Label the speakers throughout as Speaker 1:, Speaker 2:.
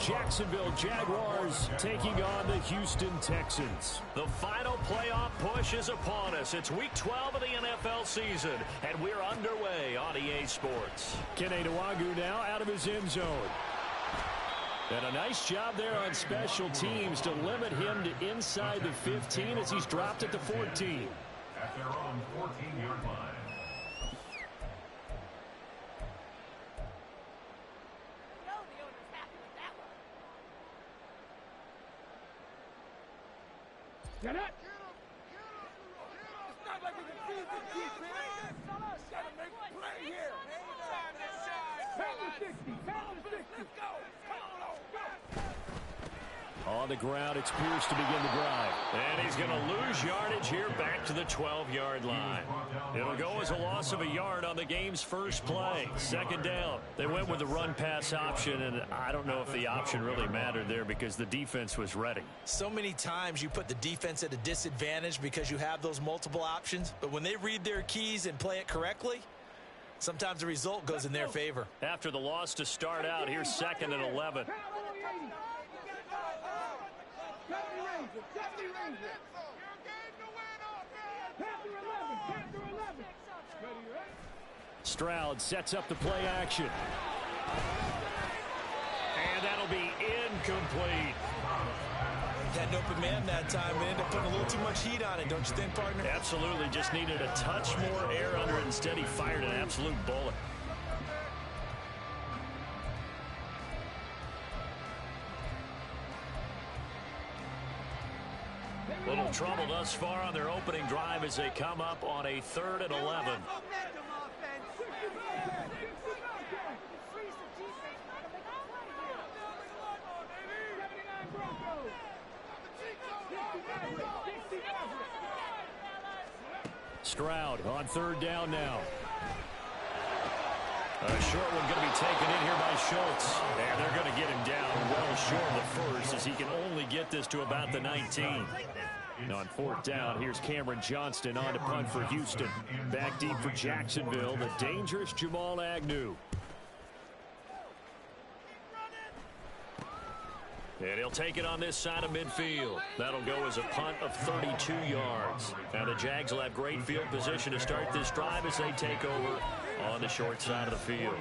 Speaker 1: Jacksonville Jaguars taking on the Houston Texans.
Speaker 2: The final playoff push is upon us. It's week 12 of the NFL season, and we're underway on EA Sports.
Speaker 1: Kene Nwangwu now out of his end zone. And a nice job there on special teams to limit him to inside the 15 as he's dropped at the 14.
Speaker 3: At their own 14-yard line.
Speaker 4: Get it! It's not like we can feed the defense. Gotta make a play here. Pound the 60. Pound the 60. Let's go. Come on, go.
Speaker 1: On the ground, it's Pierce to begin the drive.
Speaker 2: And he's going to lose yardage here back to the 12-yard line. It'll go as a loss of a yard on the game's first play. Second down. They went with the run-pass option, and I don't know if the option really mattered there because the defense was ready.
Speaker 5: So many times you put the defense at a disadvantage because you have those multiple options, but when they read their keys and play it correctly, sometimes the result goes in their favor.
Speaker 2: After the loss to start out, here's 2nd and 11.
Speaker 1: Stroud sets up the play action.
Speaker 2: And that'll be incomplete.
Speaker 5: Had an open man that time and ended up putting a little too much heat on it, don't you think, partner?
Speaker 2: Absolutely. Just needed a touch more air under it. Instead, he fired an absolute bullet. Little trouble thus far on their opening drive as they come up on a 3rd and 11.
Speaker 1: Stroud on 3rd down now. A short one going to be taken in here by Schultz. And they're going to get him down well short of the first as he can only get this to about the 19. And on 4th down, here's Cameron Johnston on to punt for Houston. Back deep for Jacksonville, the dangerous Jamal Agnew.
Speaker 2: And he'll take it on this side of midfield. That'll go as a punt of 32 yards. Now the Jags will have great field position to start this drive as they take over on the short side of the field.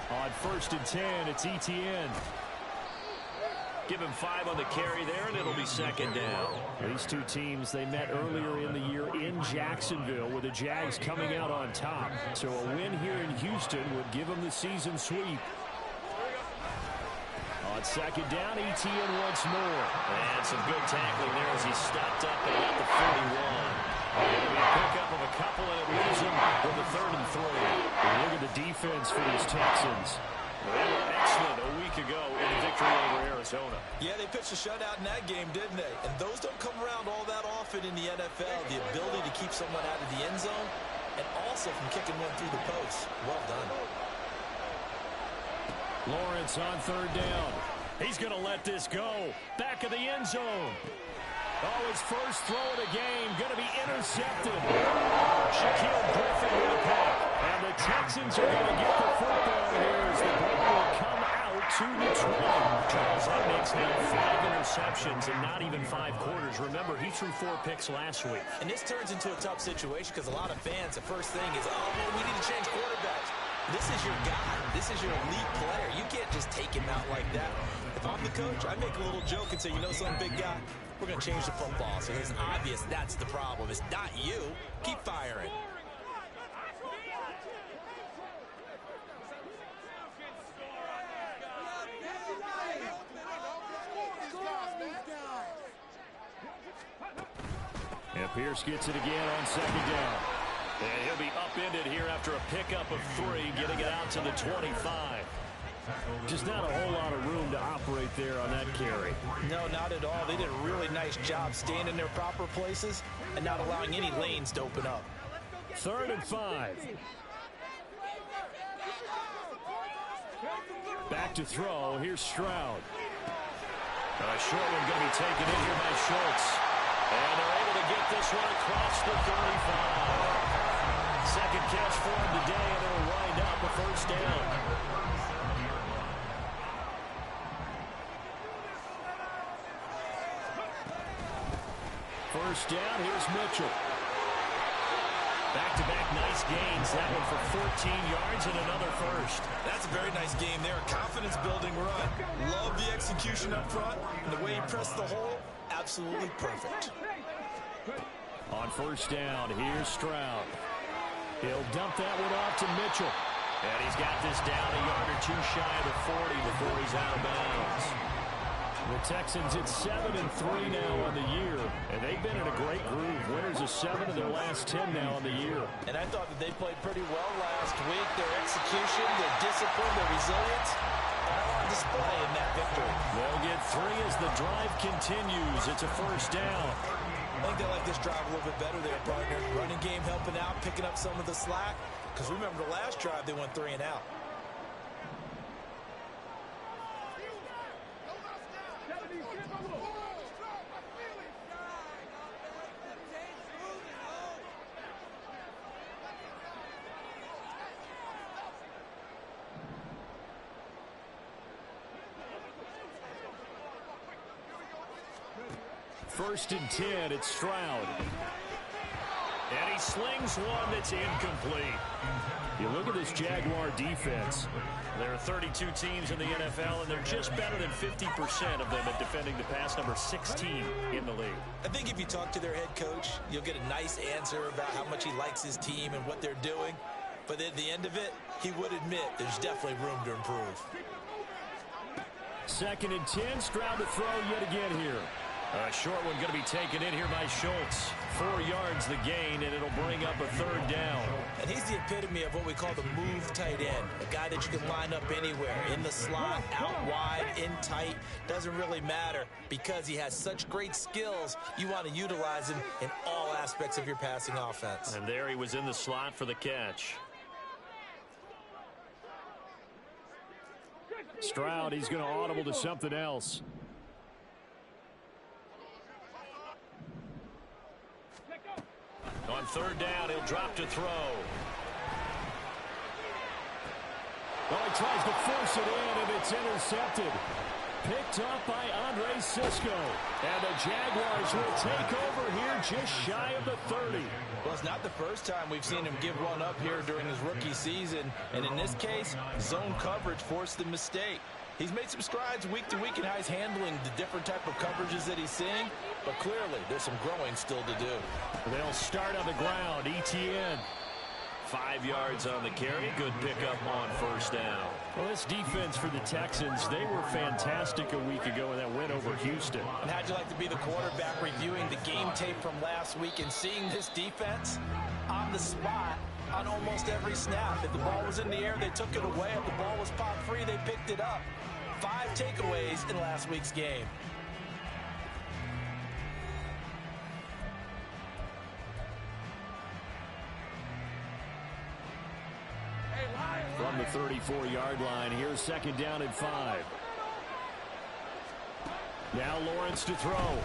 Speaker 1: On 1st and 10, it's Etienne.
Speaker 2: Give him 5 on the carry there, and it'll be 2nd down.
Speaker 1: These two teams, they met earlier in the year in Jacksonville with the Jags coming out on top. So a win here in Houston would give them the season sweep. On 2nd down, Etienne once more.
Speaker 2: And some good tackling there as he stepped up and got the 41. It'll be a pickup of a couple, and it leaves him with a 3rd and 3.
Speaker 1: Look at the defense for these Texans.
Speaker 2: They were excellent a week ago in the victory over Arizona.
Speaker 5: Yeah, they pitched a shutout in that game, didn't they? And those don't come around all that often in the NFL. The ability to keep someone out of the end zone and also from kicking one through the post. Well done.
Speaker 1: Lawrence on 3rd down. He's going to let this go. Back of the end zone. Oh, his first throw of the game going to be intercepted. Shaquille Griffin with a pick. And the Texans are going to get the football here as the ball will come out to the 20.
Speaker 2: Charles, that makes now 5 interceptions in not even 5 quarters. Remember, he threw 4 picks last week.
Speaker 5: And this turns into a tough situation because a lot of fans, the first thing is, oh, man, we need to change quarterbacks. This is your guy. This is your elite player. You can't just take him out like that. If I'm the coach, I make a little joke and say, you know something, big guy? We're going to change the football. So it's obvious that's the problem. It's not you. Keep firing.
Speaker 1: And Pierce gets it again on 2nd down.
Speaker 2: And he'll be upended here after a pickup of 3, getting it out to the 25.
Speaker 1: Just not a whole lot of room to operate there on that carry.
Speaker 5: No, not at all. They did a really nice job staying in their proper places and not allowing any lanes to open up.
Speaker 1: 3rd and 5. Back to throw. Here's Stroud.
Speaker 2: A short one going to be taken in here by Schultz. And they're able to get this one across the 35. Second catch for him today, and it'll wind up a first down.
Speaker 1: First down, here's Mitchell.
Speaker 2: Back-to-back nice gains. That one for 14 yards and another first.
Speaker 5: That's a very nice game there. Confidence-building run. Love the execution up front. And the way he pressed the hole, absolutely perfect.
Speaker 1: On first down, here's Stroud. He'll dump that one off to Mitchell.
Speaker 2: And he's got this down a yard or two shy of the 40 before he's out of bounds.
Speaker 1: The Texans at 7-3 now on the year, and they've been in a great groove. Winners of 7 of their last 10 now on the year.
Speaker 5: And I thought that they played pretty well last week. Their execution, their discipline, their resilience, all on display in that victory.
Speaker 1: They'll get 3 as the drive continues. It's a first down.
Speaker 5: I think they like this drive a little bit better there, partner. Running game helping out, picking up some of the slack. Because remember the last drive, they went 3 and out.
Speaker 1: First and 10, it's Stroud.
Speaker 2: And he slings one that's incomplete.
Speaker 1: You look at this Jaguar defense.
Speaker 2: There are 32 teams in the NFL, and they're just better than 50% of them at defending the pass, number 16 in the league.
Speaker 5: I think if you talk to their head coach, you'll get a nice answer about how much he likes his team and what they're doing. But at the end of it, he would admit there's definitely room to improve.
Speaker 1: Second and 10, Stroud to throw yet again here.
Speaker 2: A short one going to be taken in here by Schultz. 4 yards the gain, and it'll bring up a third down.
Speaker 5: And he's the epitome of what we call the move tight end. A guy that you can line up anywhere. In the slot, out wide, in tight. Doesn't really matter because he has such great skills. You want to utilize him in all aspects of your passing offense.
Speaker 2: And there he was in the slot for the catch.
Speaker 1: Stroud, he's going to audible to something else.
Speaker 2: On third down, he'll drop to throw.
Speaker 1: Well, he tries to force it in, and it's intercepted. Picked up by Andre Cisco. And the Jaguars will take over here just shy of the 30.
Speaker 5: Well, it's not the first time we've seen him give one up here during his rookie season. And in this case, zone coverage forced the mistake. He's made some strides week to week in how he's handling the different type of coverages that he's seeing. But clearly, there's some growing still to do.
Speaker 1: They'll start on the ground. ETN.
Speaker 2: 5 yards on the carry. Good pickup on first down.
Speaker 1: Well, this defense for the Texans, they were fantastic a week ago in that win over Houston.
Speaker 5: And how'd you like to be the quarterback reviewing the game tape from last week and seeing this defense on the spot on almost every snap? If the ball was in the air, they took it away. If the ball was popped free, they picked it up. 5 takeaways in last week's game.
Speaker 1: From the 34-yard line, here's second down and 5. Now Lawrence to throw.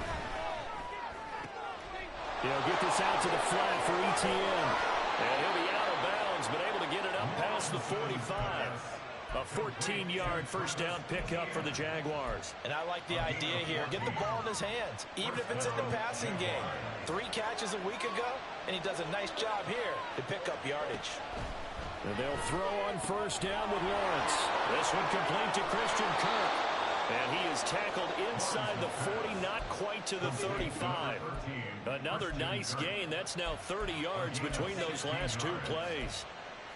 Speaker 1: He'll get this out to the flat for ETN.
Speaker 2: And he'll be out of bounds, but able to get it up past the 45. A 14-yard first down pickup for the Jaguars.
Speaker 5: And I like the idea here. Get the ball in his hands, even if it's in the passing game. 3 catches a week ago, and he does a nice job here to pick up yardage.
Speaker 1: And they'll throw on first down with Lawrence.
Speaker 2: This one complete to Christian Kirk. And he is tackled inside the 40, not quite to the 35. Another nice gain. That's now 30 yards between those last 2 plays.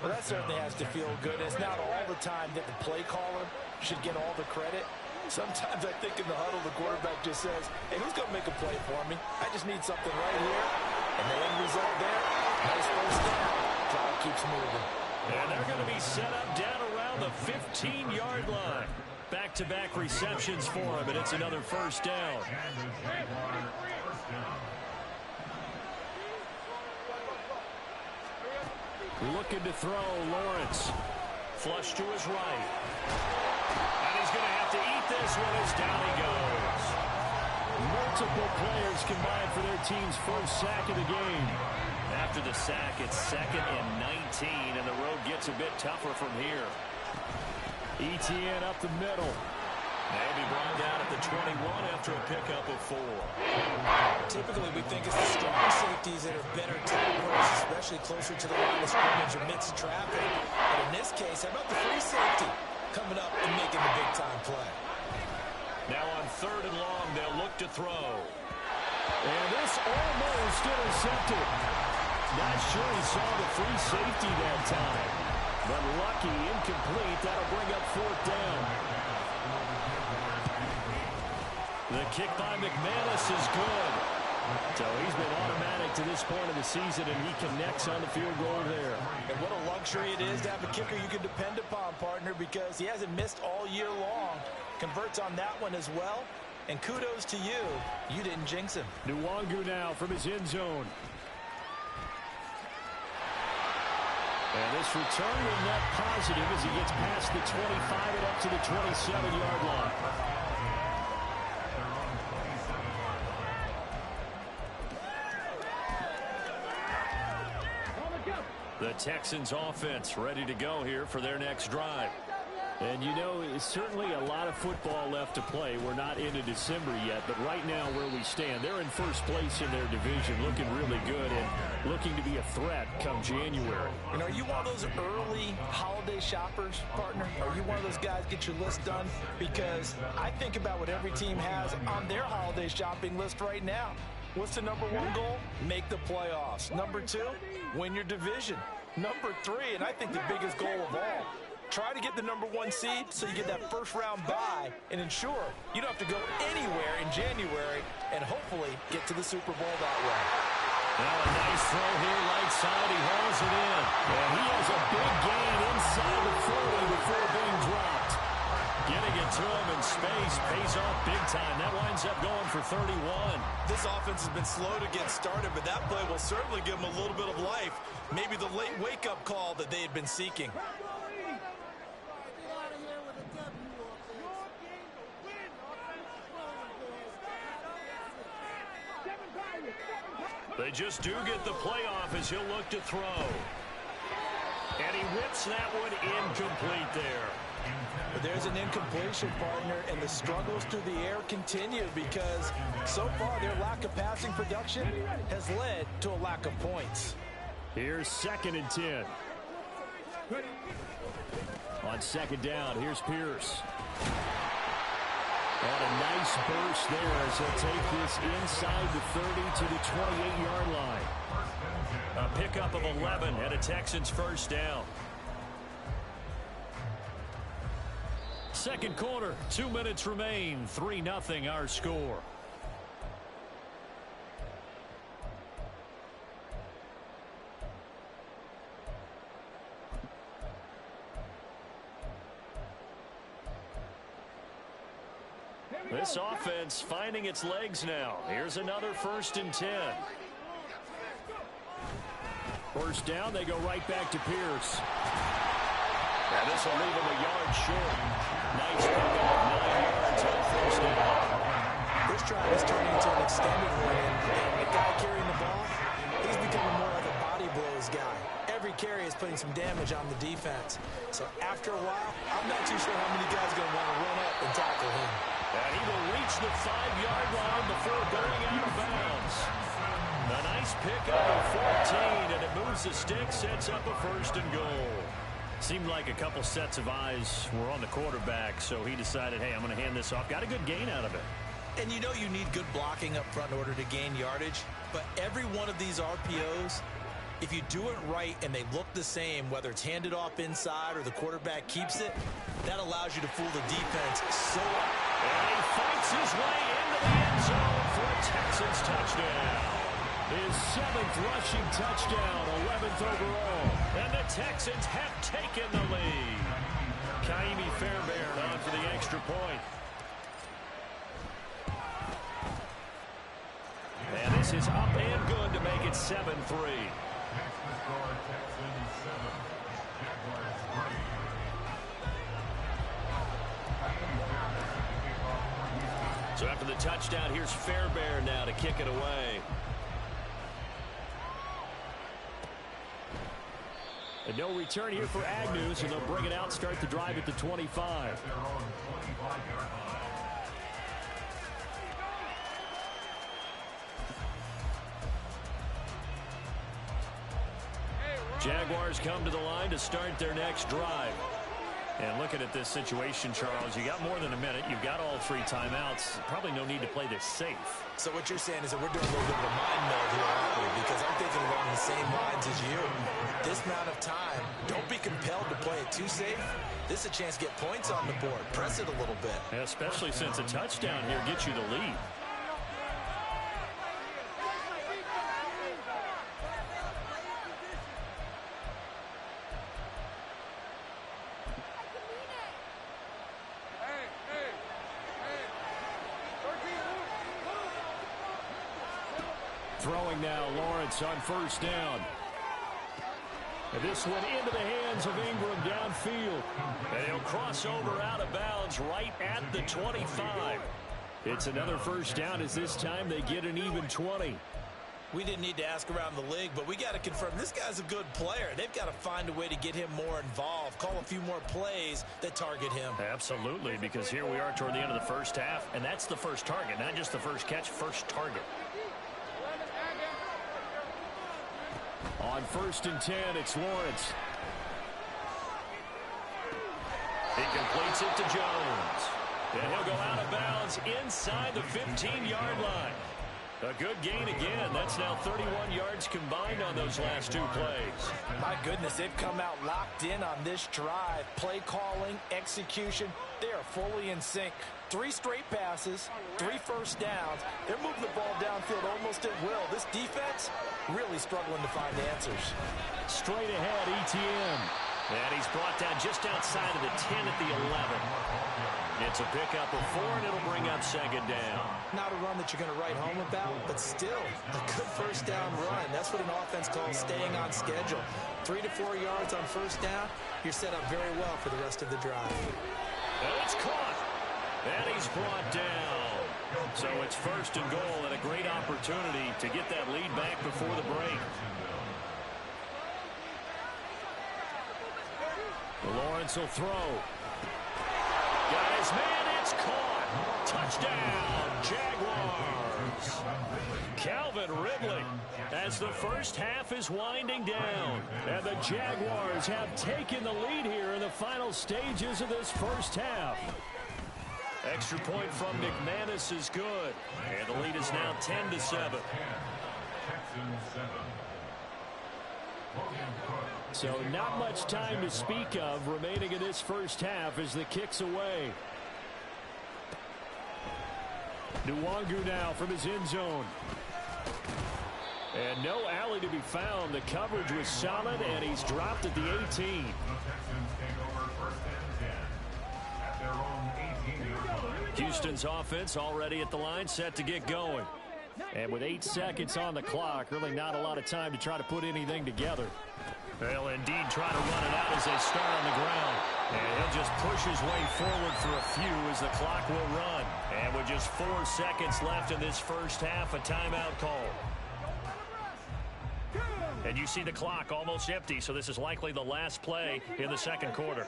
Speaker 5: Well, that certainly has to feel good. It's not all the time that the play caller should get all the credit. Sometimes I think in the huddle, the quarterback just says, hey, who's going to make a play for me? I just need something right here. And the end result there, nice first down. Drive keeps moving.
Speaker 2: And they're going to be set up down around the 15-yard line. Back-to-back receptions for him, and it's another first down.
Speaker 1: Looking to throw, Lawrence.
Speaker 2: Flush to his right. And he's going to have to eat this one as down he goes.
Speaker 1: Multiple players combined for their team's first sack of the game.
Speaker 2: After the sack, it's 2nd and 19, and the road gets a bit tougher from here.
Speaker 1: ETN up the middle.
Speaker 2: They'll be brought down at the 21 after a pickup of 4.
Speaker 5: Typically, we think it's the strong safeties that are better tacklers, especially closer to the line of scrimmage amidst traffic. But in this case, how about the free safety coming up and making the big-time play?
Speaker 2: Now on 3rd and long, they'll look to throw.
Speaker 1: And this almost intercepted. Not sure he saw the free safety that time. But lucky, incomplete. That'll bring up 4th down.
Speaker 2: The kick by McManus is good.
Speaker 1: So he's been automatic to this point of the season, and he connects on the field goal there.
Speaker 5: And what a luxury it is to have a kicker you can depend upon, partner, because he hasn't missed all year long. Converts on that one as well. And kudos to you. You didn't jinx him.
Speaker 1: Nwangu now from his end zone. And this return will net positive as he gets past the 25 and up to the 27-yard line.
Speaker 2: The Texans offense ready to go here for their next drive.
Speaker 1: And you know, it's certainly a lot of football left to play. We're not into December yet, but right now where we stand, they're in first place in their division, looking really good and looking to be a threat come January.
Speaker 5: And are you one of those early holiday shoppers, partner? Are you one of those guys get your list done? Because I think about what every team has on their holiday shopping list right now. What's the number 1 goal? Make the playoffs. Number 2, win your division. Number 3, and I think the biggest goal of all, try to get the number 1 seed so you get that first-round bye and ensure you don't have to go anywhere in January and hopefully get to the Super Bowl that way.
Speaker 2: Now a nice throw here, right side. He hauls it in.
Speaker 1: And he has a big gain inside the 40 before being dropped.
Speaker 2: Getting it to him in space pays off big time. That winds up going for 31.
Speaker 5: This offense has been slow to get started, but that play will certainly give them a little bit of life. Maybe the late wake-up call that they had been seeking.
Speaker 2: They just do get the playoff as he'll look to throw. And he whips that one incomplete there.
Speaker 5: But there's an incompletion, partner, and the struggles through the air continue because so far their lack of passing production has led to a lack of points.
Speaker 1: Here's 2nd and 10. On 2nd down, here's Pierce. And a nice burst there as he'll take this inside the 30 to the 28-yard line.
Speaker 2: A pickup of 11 and a Texans first down. Second quarter, 2 minutes remain. 3-0 our score. This offense finding its legs now. Here's another 1st and 10.
Speaker 1: First down, they go right back to Pierce.
Speaker 2: And this will leave him a yard short. Nice pickup of 9 yards on 1st down.
Speaker 5: This drive is turning into an extended one, and the guy carrying the ball, he's becoming more like a body blows guy. Every carry is putting some damage on the defense. So after a while, I'm not too sure how many guys are going to want to run up and tackle him.
Speaker 2: And he will reach the 5-yard line before going out of bounds. A nice pickup of 14, and it moves the stick, sets up a 1st and goal. Seemed like a couple sets of eyes were on the quarterback, so he decided, hey, I'm going to hand this off. Got a good gain out of it.
Speaker 5: And you know you need good blocking up front in order to gain yardage, but every one of these RPOs, if you do it right and they look the same, whether it's handed off inside or the quarterback keeps it, that allows you to fool the defense so well.
Speaker 2: And he fights his way into the end zone for a Texans touchdown.
Speaker 1: His 7th rushing touchdown, 11th overall.
Speaker 2: And the Texans have taken the lead. Kaimi Fairbairn on for the extra point. And this is up and good to make it 7-3. So after the touchdown, here's Fairbairn now to kick it away.
Speaker 1: And no return here for Agnew, so they'll bring it out, start the drive at the 25.
Speaker 2: Jaguars come to the line to start their next drive. And looking at this situation, Charles, you got more than a minute. You've got all 3 timeouts. Probably no need to play this safe.
Speaker 5: So what you're saying is that we're doing a little bit of a mind meld here, aren't we? Because I'm thinking along the same lines as you. This amount of time, don't be compelled to play it too safe. This is a chance to get points on the board. Press it a little bit.
Speaker 2: Yeah, especially since a touchdown here gets you the lead.
Speaker 1: Throwing now, Lawrence on first down. And this one into the hands of Ingram downfield.
Speaker 2: And he'll cross over out of bounds right at the 25.
Speaker 1: It's another first down as this time they get an even 20.
Speaker 5: We didn't need to ask around the league, but we got to confirm this guy's a good player. They've got to find a way to get him more involved, call a few more plays that target him.
Speaker 2: Absolutely, because here we are toward the end of the first half, and that's the first target, not just the first catch, first target.
Speaker 1: On 1st and 10, it's Lawrence.
Speaker 2: He completes it to Jones. And he'll go out of bounds inside the 15-yard line. A good gain again. That's now 31 yards combined on those last 2 plays.
Speaker 5: My goodness, they've come out locked in on this drive. Play calling, execution, they are fully in sync. 3 straight passes, 3 first downs. They're moving the ball downfield almost at will. This defense really struggling to find answers.
Speaker 1: Straight ahead, ETN.
Speaker 2: And he's brought down just outside of the 10 at the 11. It's a pickup of 4, and it'll bring up 2nd down.
Speaker 5: Not a run that you're going to write home about, but still a good first down run. That's what an offense calls staying on schedule. 3 to 4 yards on first down, you're set up very well for the rest of the drive.
Speaker 2: And it's caught. And he's brought down. So it's 1st and goal, and a great opportunity to get that lead back before the break.
Speaker 1: Lawrence will throw.
Speaker 2: Guys, man, it's caught. Touchdown, Jaguars. Calvin Ridley, as the first half is winding down.
Speaker 1: And the Jaguars have taken the lead here in the final stages of this first half.
Speaker 2: Extra point from McManus is good. And the lead is now 10-7.
Speaker 1: So not much time to speak of remaining in this first half as the kick's away. Nwangu now from his end zone. And no alley to be found. The coverage was solid, and he's dropped at the 18.
Speaker 2: Houston's offense already at the line, set to get going.
Speaker 1: And with 8 seconds on the clock, really not a lot of time to try to put anything together.
Speaker 2: They'll indeed try to run it out as they start on the ground. And he'll just push his way forward for a few as the clock will run. And with just 4 seconds left in this first half, a timeout call. And you see the clock almost empty, so this is likely the last play in the second quarter.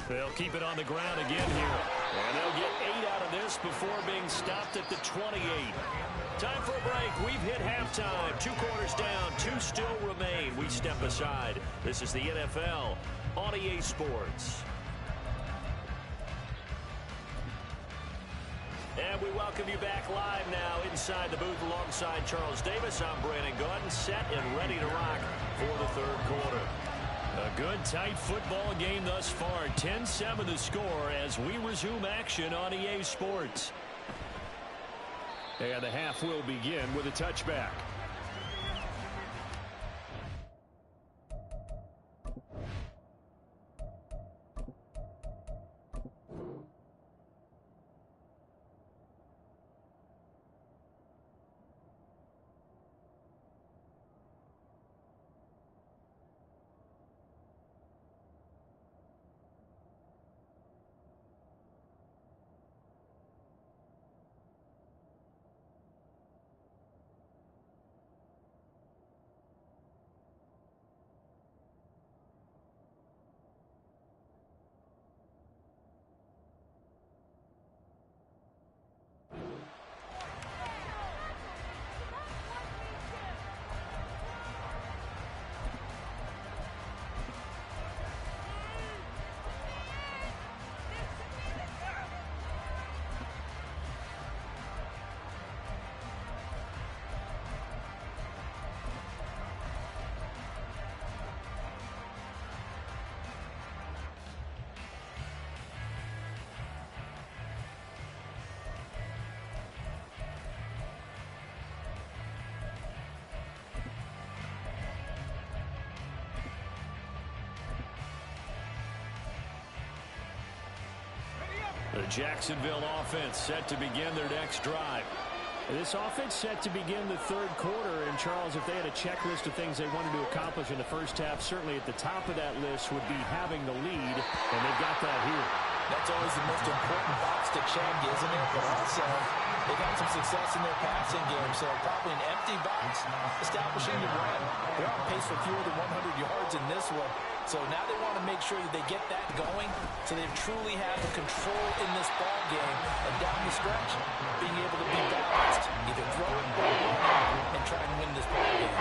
Speaker 2: They'll keep it on the ground again here. And they'll get 8 out of this before being stopped at the 28. Time for a break. We've hit halftime. 2 quarters down. 2 still remain. We step aside. This is the NFL on EA Sports. And we welcome you back live now inside the booth alongside Charles Davis. I'm Brandon Gaudin, set and ready to rock for the third quarter. A good, tight football game thus far. 10-7 the score as we resume action on EA Sports.
Speaker 1: And the half will begin with a touchback.
Speaker 2: The Jacksonville offense set to begin their next drive.
Speaker 1: This offense set to begin the third quarter. And, Charles, if they had a checklist of things they wanted to accomplish in the first half, certainly at the top of that list would be having the lead, and they've got that here.
Speaker 5: That's always the most important box to check, isn't it? But also, they've had some success in their passing game, so probably an empty box establishing the run. They're on pace for fewer than 100 yards in this one. So now they want to make sure that they get that going so they truly have the control in this ball game. And down the stretch, being able to be balanced, either throw it or run and try and win this ball game.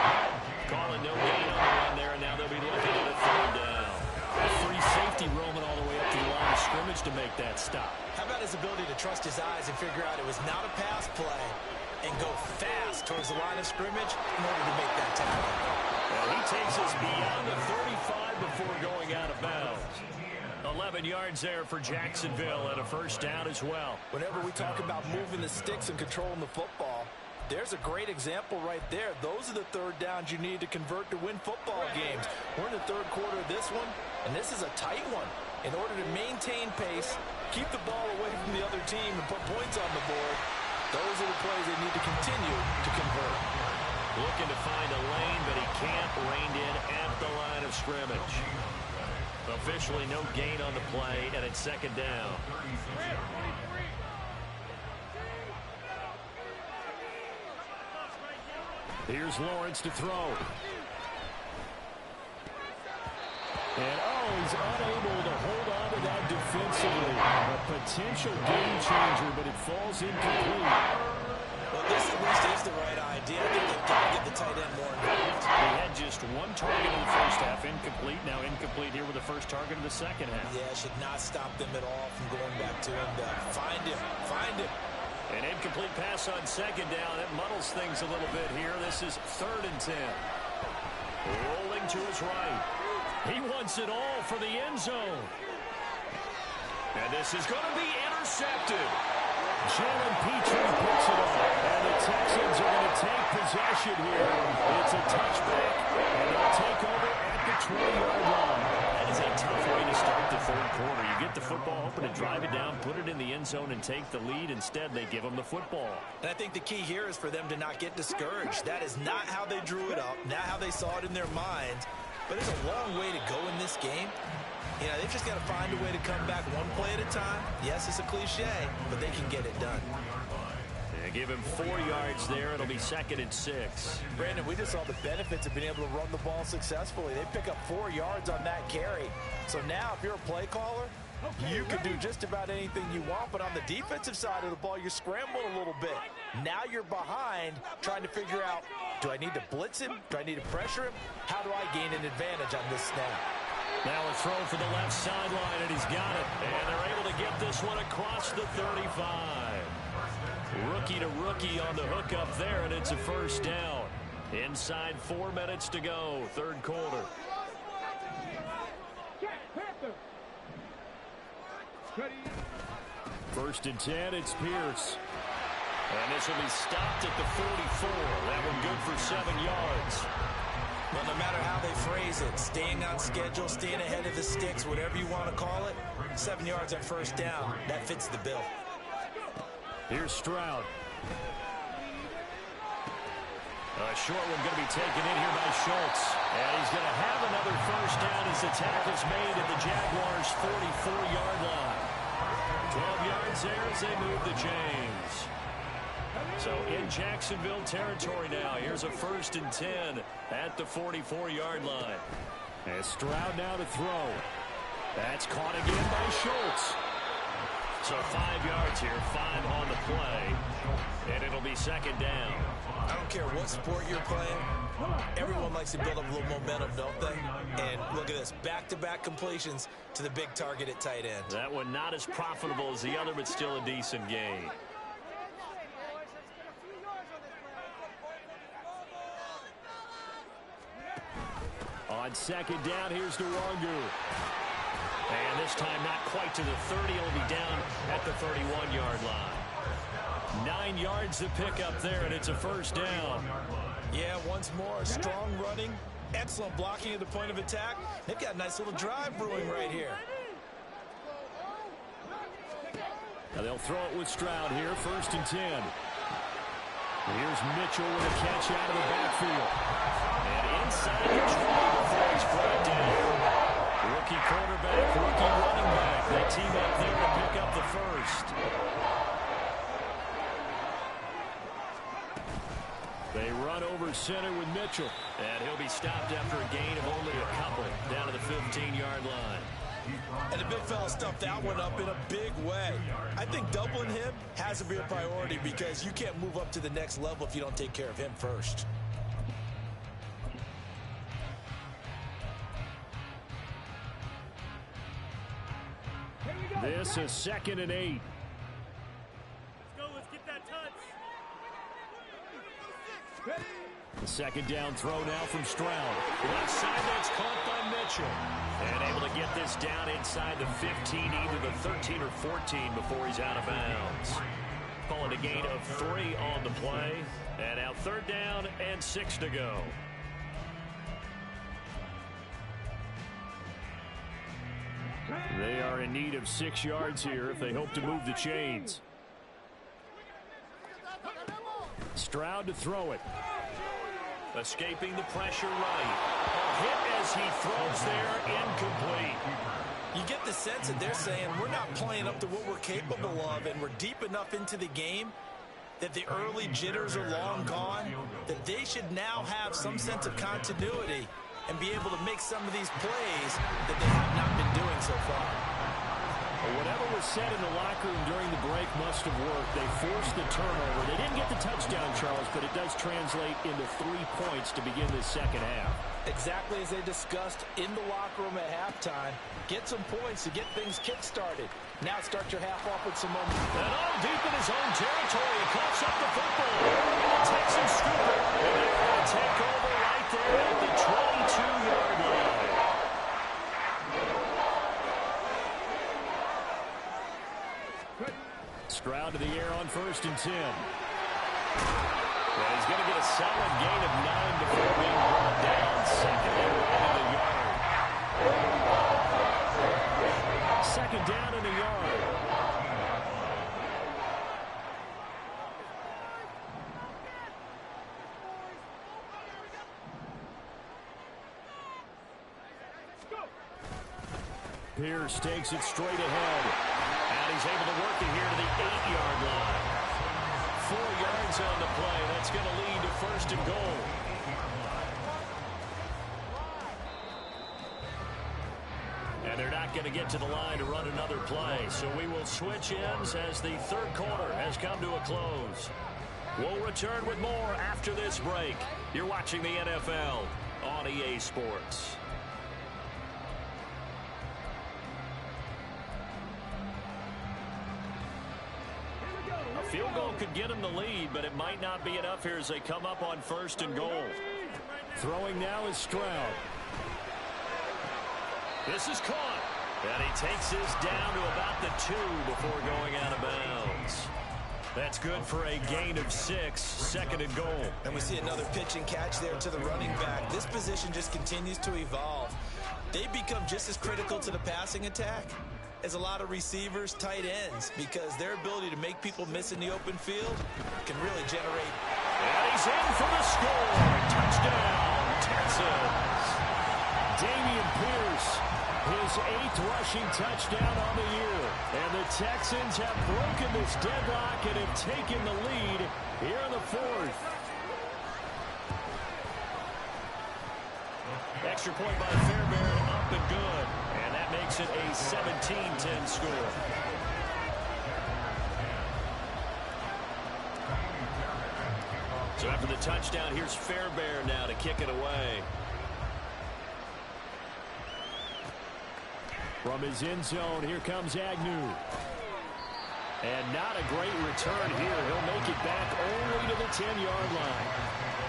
Speaker 2: Calling no gain on the run there, and now they'll be looking at a third down. A free safety roaming all the way up to the line of scrimmage to make that stop.
Speaker 5: How about his ability to trust his eyes and figure out it was not a pass play and go fast towards the line of scrimmage in order to make that tackle?
Speaker 2: And he takes us beyond the 35 before going out of bounds. 11 yards there for Jacksonville and a first down as well.
Speaker 5: Whenever we talk about moving the sticks and controlling the football, there's a great example right there. Those are the third downs you need to convert to win football games. We're in the third quarter of this one, and this is a tight one. In order to maintain pace, keep the ball away from the other team, and put points on the board, those are the plays they need to continue to convert.
Speaker 2: Looking to find a lane, but he can't. Reined in at the line of scrimmage. Officially no gain on the play, and it's second down.
Speaker 1: Here's Lawrence to throw. And, he's unable to hold on to that defensively. A potential game changer, but it falls incomplete.
Speaker 5: Well, this at least is the right idea. I think they've got to get the tight end more involved.
Speaker 1: He had just one target in the first half, incomplete. Now incomplete here with the first target of the second half.
Speaker 5: Yeah, should not stop them at all from going back to him. Find him.
Speaker 2: An incomplete pass on second down. It muddles things a little bit here. This is 3rd and 10. Rolling to his right. He wants it all for the end zone. And this is going to be intercepted.
Speaker 1: Jalen Petrie picks it up, and the Texans are going to take possession here. It's a touchback, and they'll take over at the 20-yard line.
Speaker 2: That is a tough way to start the third quarter. You get the football, hoping to drive it down, put it in the end zone, and take the lead. Instead, they give them the football.
Speaker 5: And I think the key here is for them to not get discouraged. That is not how they drew it up, not how they saw it in their minds. But it's a long way to go in this game. You know, they've just got to find a way to come back one play at a time. Yes, it's a cliche, but they can get it done.
Speaker 2: They give him 4 yards there. It'll be 2nd and 6.
Speaker 5: Brandon, we just saw the benefits of being able to run the ball successfully. They pick up 4 yards on that carry. So now, if you're a play caller, you can do just about anything you want. But on the defensive side of the ball, you're scrambling a little bit. Now you're behind, trying to figure out, do I need to blitz him? Do I need to pressure him? How do I gain an advantage on this snap?
Speaker 2: Now a throw for the left sideline, and he's got it. And they're able to get this one across the 35. Rookie to rookie on the hook up there, and it's a first down. Inside 4 minutes to go, third quarter.
Speaker 1: First and 10, it's Pierce.
Speaker 2: And this will be stopped at the 44. That one good for 7 yards.
Speaker 5: Well, no matter how they phrase it, staying on schedule, staying ahead of the sticks, whatever you want to call it, 7 yards on first down, that fits the bill.
Speaker 1: Here's Stroud.
Speaker 2: A short one going to be taken in here by Schultz. And he's going to have another first down as the tackle's made at the Jaguars' 44-yard line. 12 yards there as they move the chains. So in Jacksonville territory now. Here's a 1st and 10 at the 44-yard line.
Speaker 1: And Stroud now to throw. That's caught again by Schultz.
Speaker 2: So 5 yards here, 5 on the play. And it'll be 2nd down.
Speaker 5: I don't care what sport you're playing. Everyone likes to build up a little momentum, don't they? And look at this, back-to-back completions to the big target at tight end.
Speaker 2: That one not as profitable as the other, but still a decent gain.
Speaker 1: On 2nd down, here's Nwangu.
Speaker 2: And this time not quite to the 30. It'll be down at the 31-yard line. 9 yards to pick up there, and it's a first down.
Speaker 5: Yeah, once more, strong running, excellent blocking at the point of attack. They've got a nice little drive brewing right here.
Speaker 1: And they'll throw it with Stroud here, 1st and 10. Here's Mitchell with a catch out of the backfield.
Speaker 2: And inside the 20 before he's brought down. Rookie quarterback, rookie running back. They team up there to pick up the first.
Speaker 1: They run over center with Mitchell.
Speaker 2: And he'll be stopped after a gain of only a couple down to the 15-yard line.
Speaker 5: And the big fella stuffed that one up in a big way. I think doubling him has to be a priority because you can't move up to the next level if you don't take care of him first.
Speaker 1: This is 2nd and 8.
Speaker 6: Let's go. Let's get that touch.
Speaker 1: The 2nd down throw now from Stroud.
Speaker 2: Left side, that's caught by Mitchell. And able to get this down inside the 15, either the 13 or 14 before he's out of bounds. Calling a gain of 3 on the play. And now 3rd down and 6 to go.
Speaker 1: They are in need of 6 yards here if they hope to move the chains. Stroud to throw it.
Speaker 2: Escaping the pressure right. A hit as he throws there, incomplete.
Speaker 5: You get the sense that they're saying we're not playing up to what we're capable of, and we're deep enough into the game that the early jitters are long gone, that they should now have some sense of continuity and be able to make some of these plays that they have not been doing so far.
Speaker 1: Whatever was said in the locker room during the break must have worked. They forced the turnover. They didn't get the touchdown, Charles, but it does translate into 3 points to begin the second half.
Speaker 5: Exactly as they discussed in the locker room at halftime. Get some points to get things kick-started. Now start your half off with some momentum.
Speaker 2: And all deep in his own territory, he coughs up the football. And the Texans scoop it. And they're going to take over right there at the 22-yard line.
Speaker 1: Stroud to the air on 1st and 10.
Speaker 2: And he's going to get a solid gain of 9 before being brought down. 2nd and 1
Speaker 1: 2nd
Speaker 2: of the yard.
Speaker 1: down and a yard. Pierce takes it straight ahead.
Speaker 2: And he's able to work it here to the 8-yard line. 4 yards on the play. That's going to lead to 1st and goal. And they're not going to get to the line to run another play. So we will switch ends as the 3rd quarter has come to a close. We'll return with more after this break. You're watching the NFL on EA Sports. A field goal could get them the lead, but it might not be enough here as they come up on 1st and goal.
Speaker 1: Throwing now is Stroud.
Speaker 2: This is caught. And he takes this down to about the 2 before going out of bounds. That's good for a gain of 6, 2nd and goal.
Speaker 5: And we see another pitch and catch there to the running back. This position just continues to evolve. They become just as critical to the passing attack as a lot of receivers, tight ends, because their ability to make people miss in the open field can really generate.
Speaker 2: And he's in for the score. Touchdown, Texans.
Speaker 1: Dameon Pierce, his 8th rushing touchdown on the year. And the Texans have broken this deadlock and have taken the lead here in the 4th.
Speaker 2: Extra point by Fairbairn, up and good. And that makes it a 17-10 score. So after the touchdown, here's Fairbairn now to kick it away.
Speaker 1: From his end zone, here comes Agnew. And not a great return here. He'll make it back only to the 10-yard line.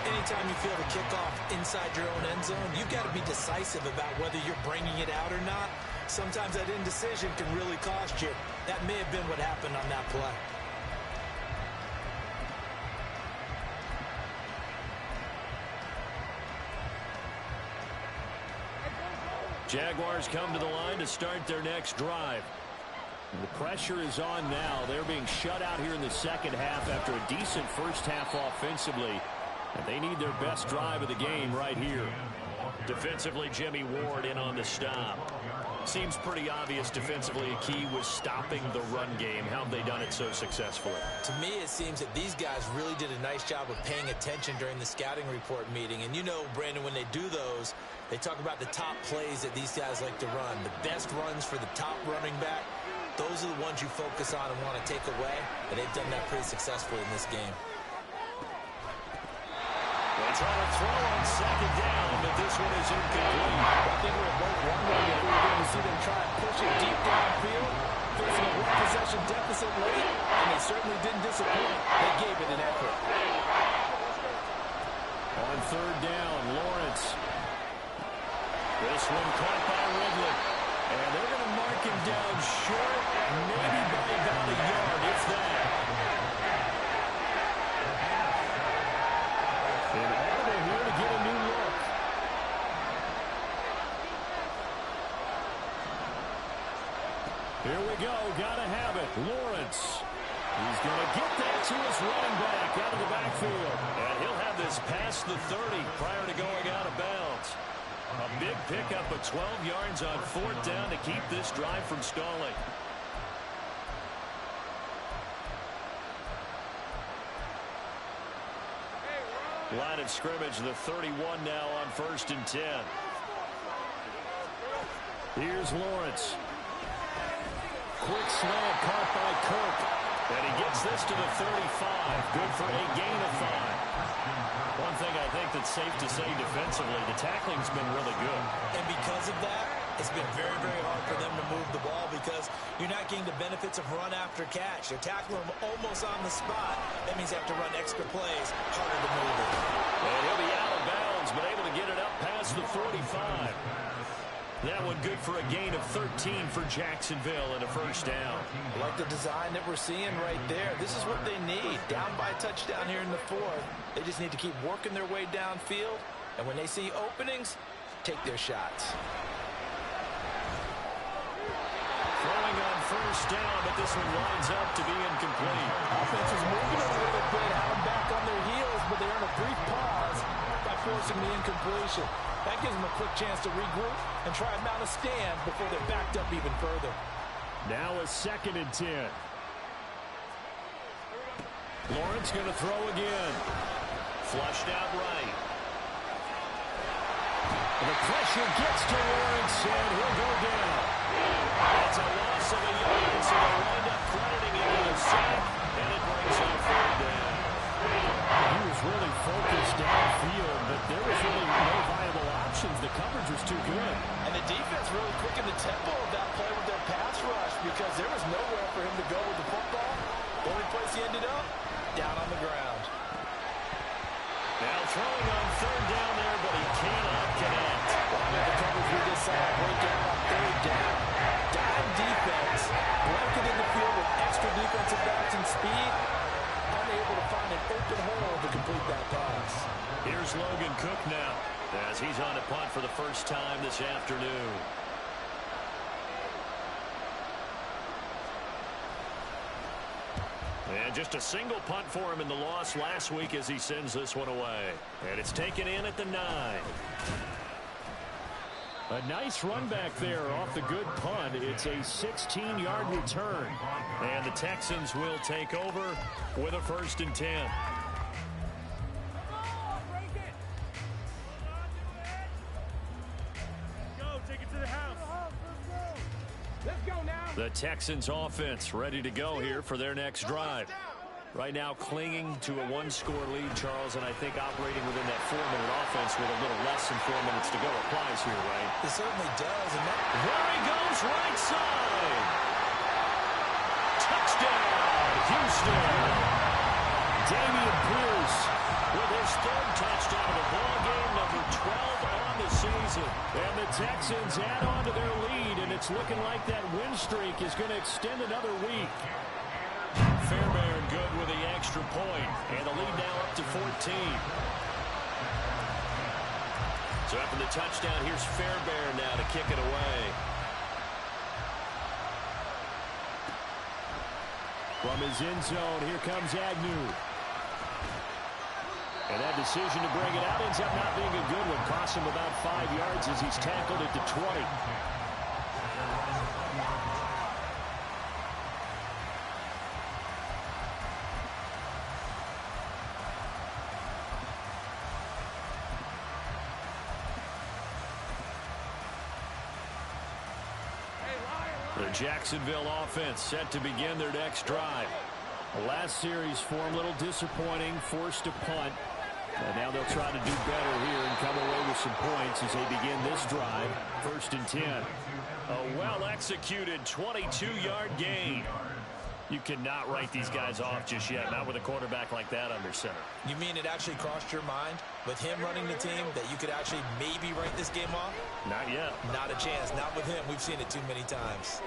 Speaker 5: Anytime you feel the kickoff inside your own end zone, you've got to be decisive about whether you're bringing it out or not. Sometimes that indecision can really cost you. That may have been what happened on that play.
Speaker 2: Jaguars come to the line to start their next drive.
Speaker 1: The pressure is on now. They're being shut out here in the second half after a decent first half offensively. And they need their best drive of the game right here.
Speaker 2: Defensively, Jimmy Ward in on the stop. Seems pretty obvious defensively a key was stopping the run game. How have they done it so successfully?
Speaker 5: To me, it seems that these guys really did a nice job of paying attention during the scouting report meeting. And you know, Brandon, when they do those, they talk about the top plays that these guys like to run. The best runs for the top running back, those are the ones you focus on and want to take away. And they've done that pretty successfully in this game.
Speaker 2: They try to throw on second down, but this one is incomplete.
Speaker 7: I think we're both wondering if we were going to see them try and push it deep downfield, facing a one-possession deficit late, and they certainly didn't disappoint. They gave it an effort.
Speaker 1: On third down, Lawrence. This one caught by Ridley. And they're going to mark him down short, maybe by about a yard, if that. And Audible here to get a new look. Here we go. Got to have it. Lawrence. He's going to get that to his running back out of the backfield.
Speaker 2: And he'll have this past the 30 prior to going out of bounds. A big pickup of 12 yards on fourth down to keep this drive from stalling. Line of scrimmage, the 31 now on 1st and 10.
Speaker 1: Here's Lawrence. Quick slant caught by Kirk.
Speaker 2: And he gets this to the 35. Good for a gain of 5. One thing I think that's safe to say defensively, the tackling's been really good.
Speaker 5: And because of that, it's been very, very hard for them to move the ball because you're not getting the benefits of run after catch. They're tackling them almost on the spot. That means they have to run extra plays, harder to move it.
Speaker 2: And he'll be out of bounds, but able to get it up past the 45. That one good for a gain of 13 for Jacksonville and a first down.
Speaker 7: I like the design that we're seeing right there. This is what they need. Down by a touchdown here in the fourth. They just need to keep working their way downfield. And when they see openings, take their shots.
Speaker 2: Throwing on first down, but this one lines up to be incomplete.
Speaker 7: Offense is moving a little bit, had them back on their heels, but they earn a brief pause by forcing the incompletion. That gives them a quick chance to regroup and try and mount a stand before they're backed up even further.
Speaker 1: Now a 2nd and 10. Lawrence going to throw again.
Speaker 2: Flushed out right.
Speaker 1: And the pressure gets to Lawrence, and he'll go down.
Speaker 2: It's a loss of a yard, so they wind up crediting him with a sack, and it brings up 3rd down.
Speaker 1: He was really focused downfield, but there was really no viable options. The coverage was too good.
Speaker 7: And the defense really quickened the tempo of that play with their pass rush because there was nowhere for him to go with the football. The only place he ended up, down on the ground.
Speaker 2: Now throwing on 3rd down there, but he cannot connect.
Speaker 7: The coverage we just saw break out on 3rd down. Dime defense, blanketed the field with extra defensive backs and speed, unable to find an open hole to complete that pass.
Speaker 2: Here's Logan Cook now, as he's on a punt for the first time this afternoon. And just a single punt for him in the loss last week as he sends this one away. And it's taken in at the 9.
Speaker 1: A nice run back there off the good punt. It's a 16-yard return.
Speaker 2: And the Texans will take over with a 1st and 10.
Speaker 6: Go, take it to the house.
Speaker 4: Let's go now.
Speaker 2: The Texans offense ready to go here for their next drive. Right now clinging to a 1-score lead, Charles, and I think operating within that 4-minute offense with a little less than 4 minutes to go applies here, right?
Speaker 5: It certainly does. And that
Speaker 2: There he goes, right side. Touchdown, Houston.
Speaker 1: Damian Pierce
Speaker 2: With his 3rd touchdown of the ball game, number 12 on the season.
Speaker 1: and the Texans add on to their lead, and it's looking like that win streak is going to extend another week.
Speaker 2: Fairbairn good with the extra point, and the lead now up to 14. So after the touchdown, here's Fairbairn now to kick it away.
Speaker 1: From his end zone, here comes Agnew. And that decision to bring it out ends up not being a good one. Costs him about 5 yards as he's tackled at the 20. The Jacksonville offense set to begin their next drive. The last series for them a little disappointing, forced to punt. And now they'll try to do better here and come away with some points as they begin this drive. 1st and 10. A well-executed 22-yard gain. You cannot write these guys off just yet, not with a quarterback like that under center.
Speaker 5: You mean it actually crossed your mind with him running the team that you could actually maybe write this game off?
Speaker 1: Not yet.
Speaker 5: Not a chance. Not with him. We've seen it too many times.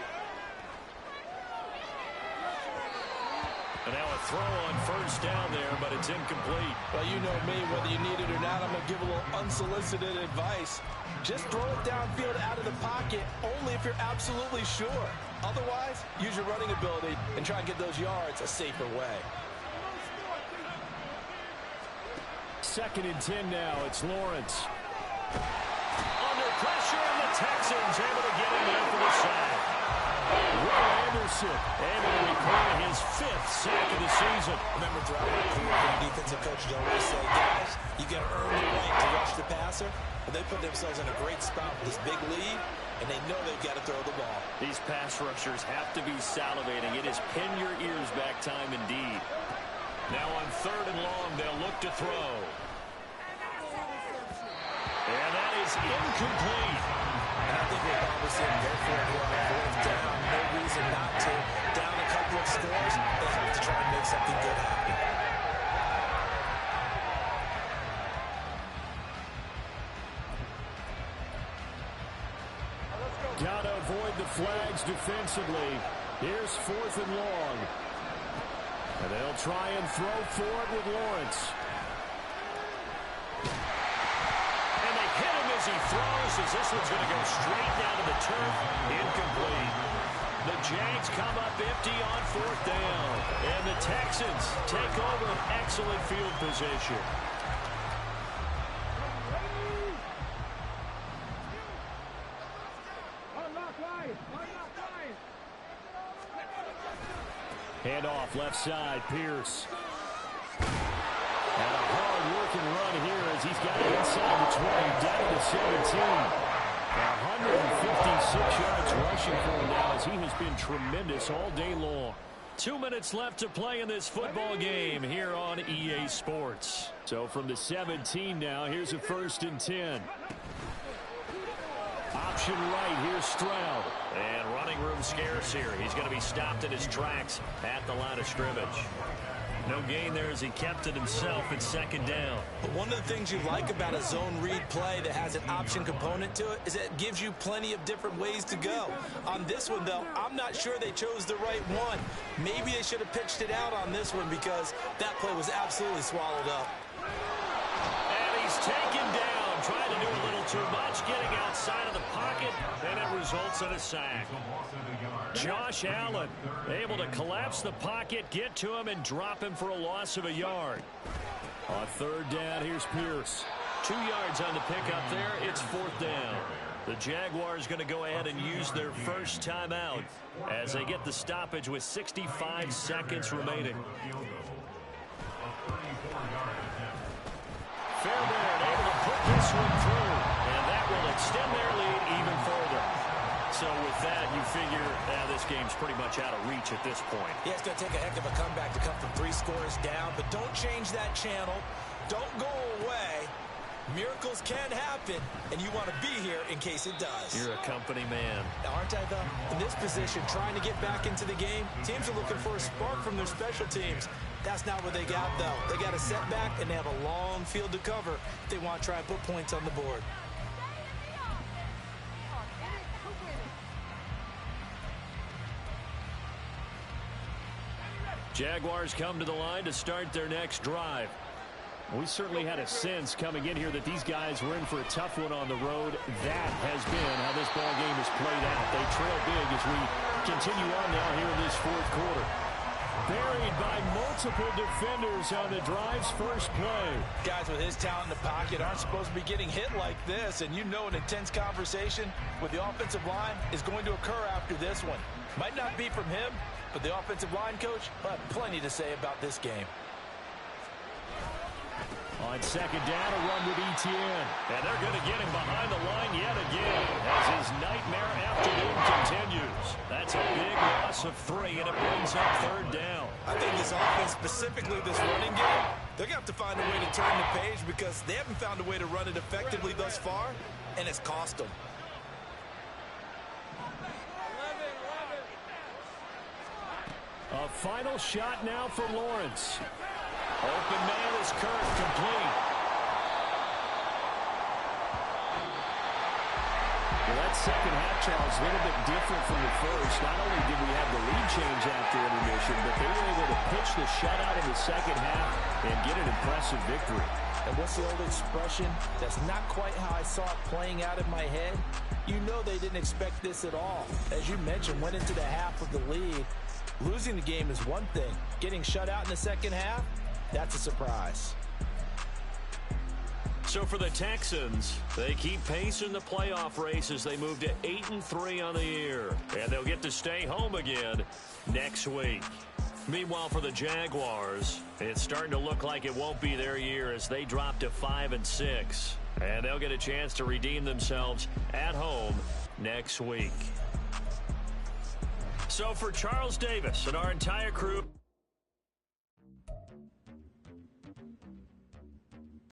Speaker 2: And now a throw on 1st down there, but it's incomplete.
Speaker 7: Well, you know me, whether you need it or not, I'm going to give a little unsolicited advice. Just throw it downfield out of the pocket only if you're absolutely sure. Otherwise, use your running ability and try and get those yards a safer way.
Speaker 1: 2nd and 10 now. It's Lawrence.
Speaker 2: Under pressure, and the Texans able to get him there for the sack.
Speaker 1: Will Anderson
Speaker 2: able to record his 5th sack of the season.
Speaker 5: Remember, throughout my career, the defensive coaches always say, guys, you got to earn the right to rush the passer. But they put themselves in a great spot with this big lead, and they know they've got to throw the ball.
Speaker 2: These pass rushers have to be salivating. It is pin your ears back time indeed. Now on 3rd and long, they'll look to throw. And that is incomplete.
Speaker 5: And I think we'll probably see them go for it on 4th down. No reason not to. Down a couple of scores, they have to try and make something good happen.
Speaker 1: got to avoid the flags defensively. Here's 4th and long. And they'll try and throw for it with Lawrence.
Speaker 2: And they hit him as he throws, as this one's going to go straight down to the turf. Incomplete. The Jags come up empty on 4th down. And the Texans take over excellent field position.
Speaker 1: Handoff left side, Pierce. And a hard-working run here as he's got it inside the 20, down to 17. 156 yards rushing for him now as he has been tremendous all day long.
Speaker 2: 2 minutes left to play in this football game here on EA Sports.
Speaker 1: So from the 17 now, here's a 1st and 10. Option right, here's Stroud.
Speaker 2: And running room scarce here. He's going to be stopped in his tracks at the line of scrimmage. No gain there as he kept it himself at 2nd down.
Speaker 5: But one of the things you like about a zone read play that has an option component to it is that it gives you plenty of different ways to go. On this one, though, I'm not sure they chose the right one. Maybe they should have pitched it out on this one because that play was absolutely swallowed up.
Speaker 2: And he's taken down, trying to do a little too much, getting outside of the pocket, and it results in a sack. Josh Allen able to collapse the pocket, get to him, and drop him for a loss of a yard.
Speaker 1: On 3rd down, here's Pierce.
Speaker 2: 2 yards on the pickup there. It's 4th down. The Jaguars going to go ahead and use their first timeout as they get the stoppage with 65 seconds remaining. Fairbairn able to put this one through, and that will extend their lead even further. So with that, you figure this game's pretty much out of reach at this point.
Speaker 5: Yeah, it's going to take a heck of a comeback to come from 3 scores down, but don't change that channel. Don't go away. Miracles can happen, and you want to be here in case it does.
Speaker 2: You're a company man.
Speaker 5: Aren't I, though? In this position, trying to get back into the game, teams are looking for a spark from their special teams. That's not what they got, though. They got a setback, and they have a long field to cover if they want to try and put points on the board.
Speaker 2: Jaguars come to the line to start their next drive.
Speaker 1: We certainly had a sense coming in here that these guys were in for a tough one on the road. That has been how this ball game has played out. They trail big as we continue on now here in this 4th quarter. Buried by multiple defenders on the drive's first play.
Speaker 5: Guys with his talent in the pocket aren't supposed to be getting hit like this, and you know an intense conversation with the offensive line is going to occur after this one. Might not be from him, but the offensive line coach will have plenty to say about this game.
Speaker 1: On second down, a run with Etienne.
Speaker 2: And they're going to get him behind the line yet again as his nightmare afternoon continues. That's a big loss of 3, and it brings up third down.
Speaker 5: I think this offense, specifically this running game, they're going to have to find a way to turn the page because they haven't found a way to run it effectively thus far, and it's cost them.
Speaker 1: A final shot now for Lawrence.
Speaker 2: Open man is Kirk, complete.
Speaker 1: Well, that second half, Charles, a little bit different from the first. Not only did we have the lead change after intermission, but they were able to pitch the shutout in the second half and get an impressive victory.
Speaker 5: And what's the old expression? That's not quite how I saw it playing out in my head. You know they didn't expect this at all. As you mentioned, went into the half with the lead. Losing the game is one thing. Getting shut out in the second half, that's a surprise.
Speaker 2: So for the Texans, they keep pace in the playoff race as they move to 8-3 on the year. And they'll get to stay home again next week. Meanwhile, for the Jaguars, it's starting to look like it won't be their year as they drop to 5-6. And they'll get a chance to redeem themselves at home next week. So for Charles Davis and our entire crew...